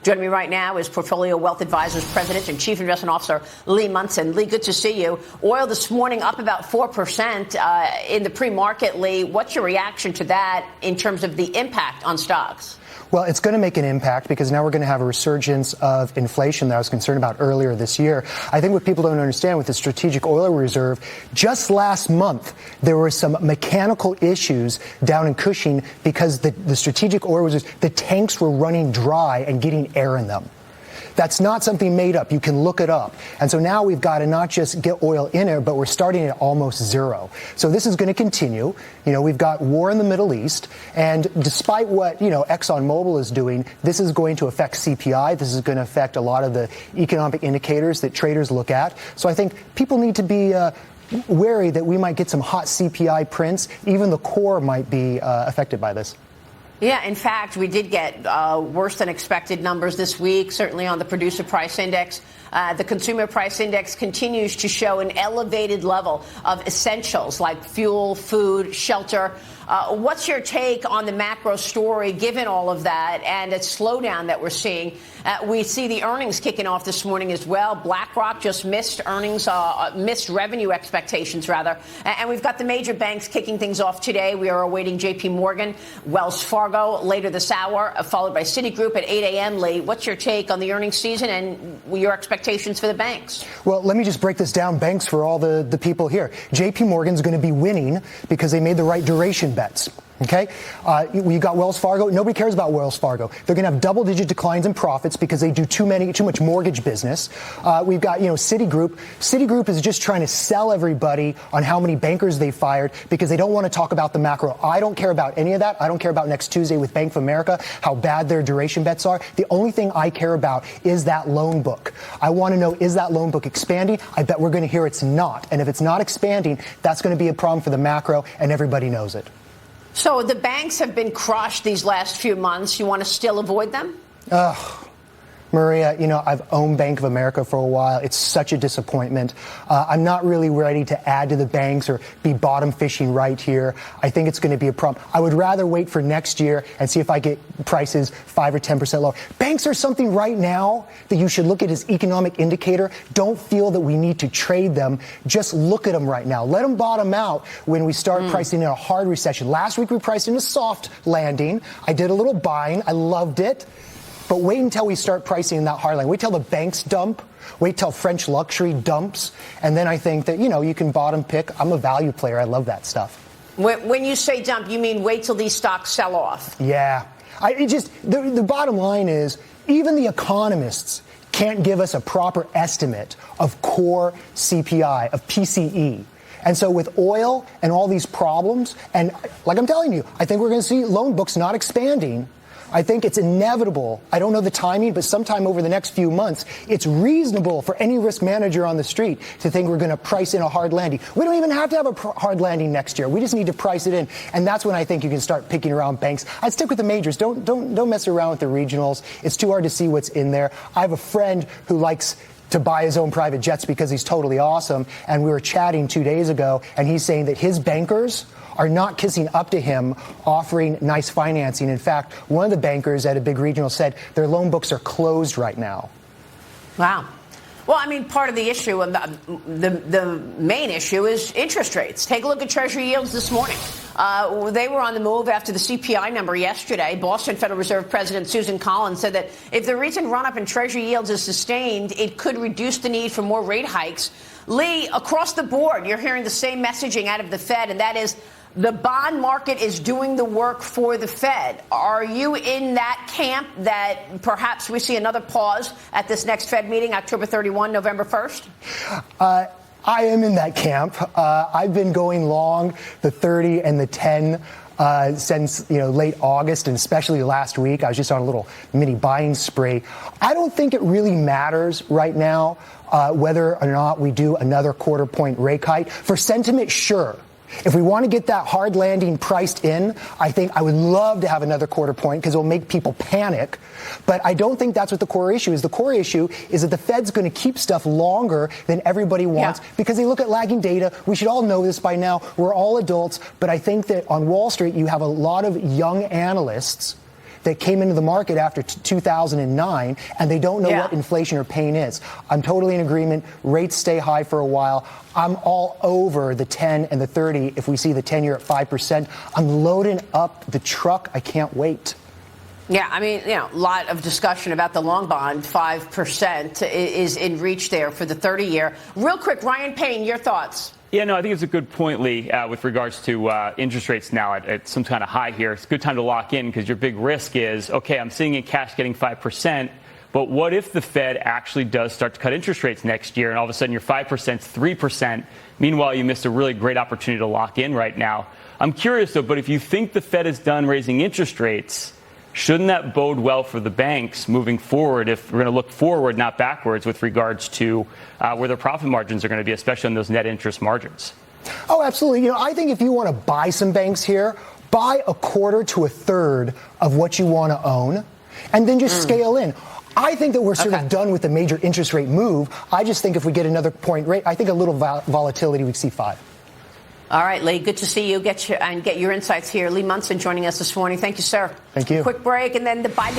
Joining me right now is Portfolio Wealth Advisors President and Chief Investment Officer Lee Munson. Lee, good to see you. Oil this morning up about 4% in the pre-market. Lee, what's your reaction to that in terms of the impact on stocks? Well, it's going to make an impact because now we're going to have a resurgence of inflation that I was concerned about earlier this year. I think what people don't understand with the Strategic Oil Reserve, just last month, there were some mechanical issues down in Cushing because the Strategic Oil Reserve, the tanks were running dry and getting air in them. That's not something made up. You can look it up. And so now we've got to not just get oil in there, but we're starting at almost zero. So this is going to continue. You know, we've got war in the Middle East. And despite what, ExxonMobil is doing, this is going to affect CPI. This is going to affect a lot of the economic indicators that traders look at. So I think people need to be wary that we might get some hot CPI prints. Even the core might be affected by this. Yeah, in fact, we did get worse than expected numbers this week, certainly on the producer price index. The consumer price index continues to show an elevated level of essentials like fuel, food, shelter. What's your take on the macro story, given all of that and a slowdown that we're seeing? We see the earnings kicking off this morning as well. BlackRock just missed earnings, missed revenue expectations, rather. And we've got the major banks kicking things off today. We are awaiting J.P. Morgan, Wells Fargo later this hour, followed by Citigroup at 8 a.m. Lee, what's your take on the earnings season and your expectations for the banks? Well, let me just break this down, banks, for all the people here. J.P. Morgan's going to be winning because they made the right duration bets. Okay, you got Wells Fargo. Nobody cares about Wells Fargo. They're going to have double-digit declines in profits because they do too much mortgage business. We've got Citigroup. Citigroup is just trying to sell everybody on how many bankers they fired because they don't want to talk about the macro. I don't care about any of that. I don't care about next Tuesday with Bank of America, how bad their duration bets are. The only thing I care about is that loan book. I want to know, is that loan book expanding? I bet we're going to hear it's not. And if it's not expanding, that's going to be a problem for the macro, and everybody knows it. So the banks have been crushed these last few months. You want to still avoid them? Maria, I've owned Bank of America for a while. It's such a disappointment. I'm not really ready to add to the banks or be bottom fishing right here. I think it's going to be a problem. I would rather wait for next year and see if I get prices 5 or 10% lower. Banks are something right now that you should look at as economic indicator. Don't feel that we need to trade them. Just look at them right now. Let them bottom out when we start pricing in a hard recession. Last week we priced in a soft landing. I did a little buying. I loved it. But wait until we start pricing in that hard line. Wait till the banks dump. Wait till French luxury dumps. And then I think that, you can bottom pick. I'm a value player. I love that stuff. When you say dump, you mean wait till these stocks sell off? Yeah. The bottom line is even the economists can't give us a proper estimate of core CPI, of PCE. And so with oil and all these problems, and like I'm telling you, I think we're going to see loan books not expanding. I think it's inevitable. I don't know the timing, but sometime over the next few months, it's reasonable for any risk manager on the street to think we're going to price in a hard landing. We don't even have to have a hard landing next year. We just need to price it in. And that's when I think you can start picking around banks. I'd stick with the majors. Don't mess around with the regionals. It's too hard to see what's in there. I have a friend who likes to buy his own private jets because he's totally awesome. And we were chatting 2 days ago, and he's saying that his bankers are not kissing up to him, offering nice financing. In fact, one of the bankers at a big regional said their loan books are closed right now. Wow. Well, I mean, part of the issue, and the main issue is interest rates. Take a look at Treasury yields this morning. They were on the move after the CPI number yesterday. Boston Federal Reserve President Susan Collins said that if the recent run-up in Treasury yields is sustained, it could reduce the need for more rate hikes. Lee, across the board, you're hearing the same messaging out of the Fed, and that is the bond market is doing the work for the Fed. Are you in that camp that perhaps we see another pause at this next Fed meeting, October 31, November 1st? I am in that camp. I've been going long the 30 and the 10 since late August, and especially last week. I was just on a little mini buying spree. I don't think it really matters right now whether or not we do another quarter-point rate hike. For sentiment, sure. If we want to get that hard landing priced in, I think I would love to have another quarter point because it will make people panic. But I don't think that's what the core issue is. The core issue is that the Fed's going to keep stuff longer than everybody wants because they look at lagging data. We should all know this by now. We're all adults. But I think that on Wall Street, you have a lot of young analysts that came into the market after 2009, and they don't know what inflation or pain is. I'm totally in agreement. Rates stay high for a while. I'm all over the 10 and the 30 if we see the 10-year at 5%. I'm loading up the truck. I can't wait. Yeah, I mean, a lot of discussion about the long bond. 5% is in reach there for the 30-year. Real quick, Ryan Payne, your thoughts? Yeah, no, I think it's a good point, Lee, with regards to interest rates now at some kind of high here. It's a good time to lock in because your big risk is, okay, I'm sitting in cash getting 5%, but what if the Fed actually does start to cut interest rates next year and all of a sudden your 5% is 3%? Meanwhile, you missed a really great opportunity to lock in right now. I'm curious, though, but if you think the Fed is done raising interest rates, shouldn't that bode well for the banks moving forward if we're going to look forward, not backwards, with regards to where their profit margins are going to be, especially on those net interest margins? Oh, absolutely. I think if you want to buy some banks here, buy a quarter to a third of what you want to own and then just scale in. I think that we're sort of done with the major interest rate move. I just think if we get another point rate, I think a little volatility, we see 5. All right, Lee, good to see you. Get your insights here. Lee Munson joining us this morning. Thank you, sir. Thank you. Quick break, and then the Biden